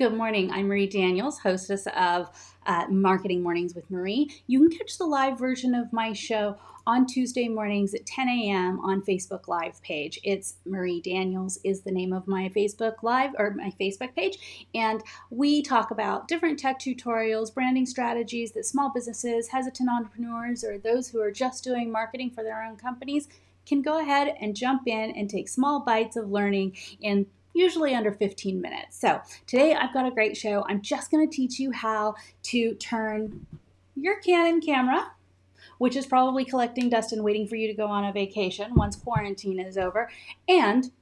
Good morning. I'm Marie Daniels, hostess of Marketing Mornings with Marie. You can catch the live version of my show on Tuesday mornings at 10 a.m. on Facebook Live page. It's Marie Daniels is the name of my Facebook Live or my Facebook page. And we talk about different tech tutorials, branding strategies that small businesses, hesitant entrepreneurs, or those who are just doing marketing for their own companies can go ahead and jump in and take small bites of learning in usually under 15 minutes. So today I've got a great show. I'm just going to teach you how to turn your Canon camera, which is probably collecting dust and waiting for you to go on a vacation once quarantine is over, and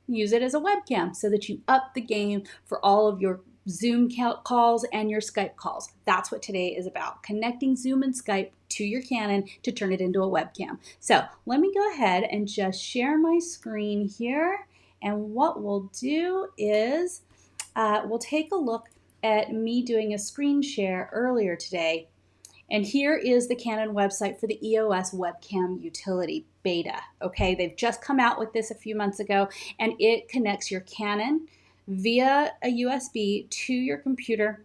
use it as a webcam so that you up the game for all of your Zoom calls and your Skype calls. That's what today is about, connecting Zoom and Skype to your Canon to turn it into a webcam. So let me go ahead and just share my screen here. And what we'll do is we'll take a look at me doing a screen share earlier today. And here is the Canon website for the EOS webcam utility beta. Okay, they've just come out with this a few months ago, and it connects your Canon via a USB to your computer.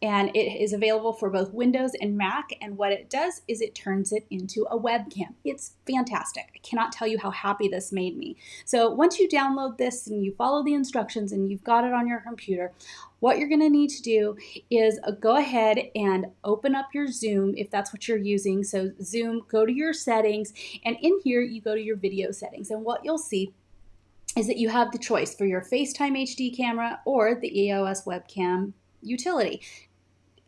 And it is available for both Windows and Mac. And what it does is it turns it into a webcam. It's fantastic. I cannot tell you how happy this made me. So once you download this and you follow the instructions and you've got it on your computer, what you're going to need to do is go ahead and open up your Zoom if that's what you're using. So Zoom, go to your settings, and in here you go to your video settings. And what you'll see is that you have the choice for your FaceTime HD camera or the EOS webcam utility.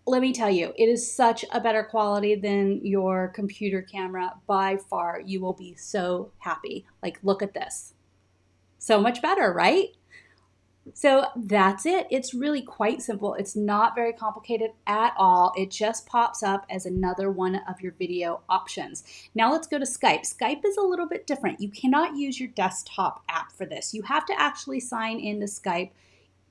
Let me tell you, it is such a better quality than your computer camera by far. You will be so happy. Like, look at this. So much better, right? So that's it. It's really quite simple. It's not very complicated at all. It just pops up as another one of your video options. Now let's go to Skype. Skype is a little bit different. You cannot use your desktop app for this. You have to actually sign into Skype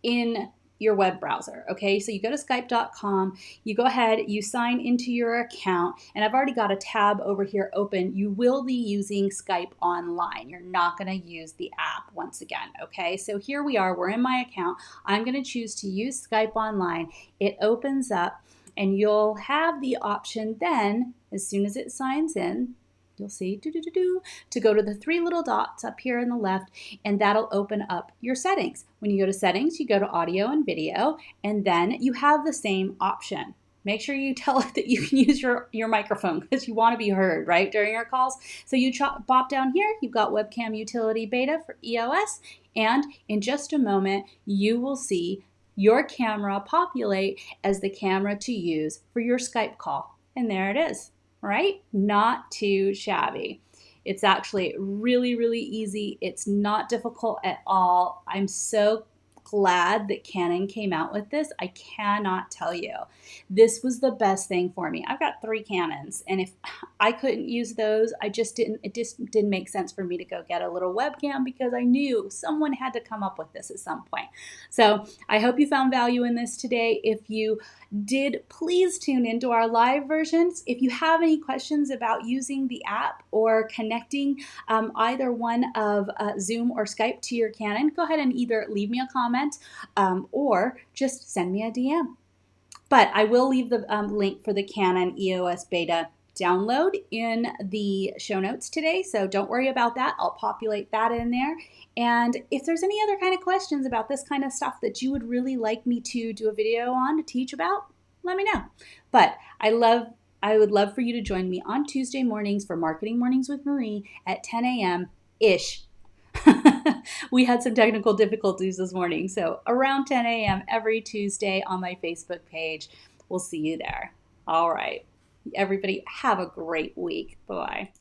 in your web browser. Okay, so you go to skype.com, you go ahead, you sign into your account, and I've already got a tab over here open. You will be using Skype online. You're not going to use the app once again. Okay, so here we are, we're in my account. I'm going to choose to use Skype online. It opens up, and you'll have the option then, as soon as it signs in, you'll see to go to the three little dots up here on the left, and that'll open up your settings. When you go to settings, you go to audio and video, and then you have the same option. Make sure you tell it that you can use your microphone because you want to be heard, right, during your calls. So you pop down here, you've got webcam utility beta for EOS, and in just a moment, you will see your camera populate as the camera to use for your Skype call. And there it is. Right? Not too shabby. It's actually really, really easy. It's not difficult at all. I'm so glad that Canon came out with this. I cannot tell you. This was the best thing for me. I've got 3 Canons, and if I couldn't use those, it just didn't make sense for me to go get a little webcam because I knew someone had to come up with this at some point. So I hope you found value in this today. If you did, please tune into our live versions. If you have any questions about using the app or connecting either one of Zoom or Skype to your Canon, go ahead and either leave me a comment or just send me a DM. But I will leave the link for the Canon EOS beta download in the show notes today, so don't worry about that. I'll populate that in there. And if there's any other kind of questions about this kind of stuff that you would really like me to do a video on to teach about, let me know. But I would love for you to join me on Tuesday mornings for Marketing Mornings with Marie at 10 a.m.-ish. We had some technical difficulties this morning, so around 10 a.m. every Tuesday on my Facebook page. We'll see you there. All right. Everybody have a great week. Bye-bye.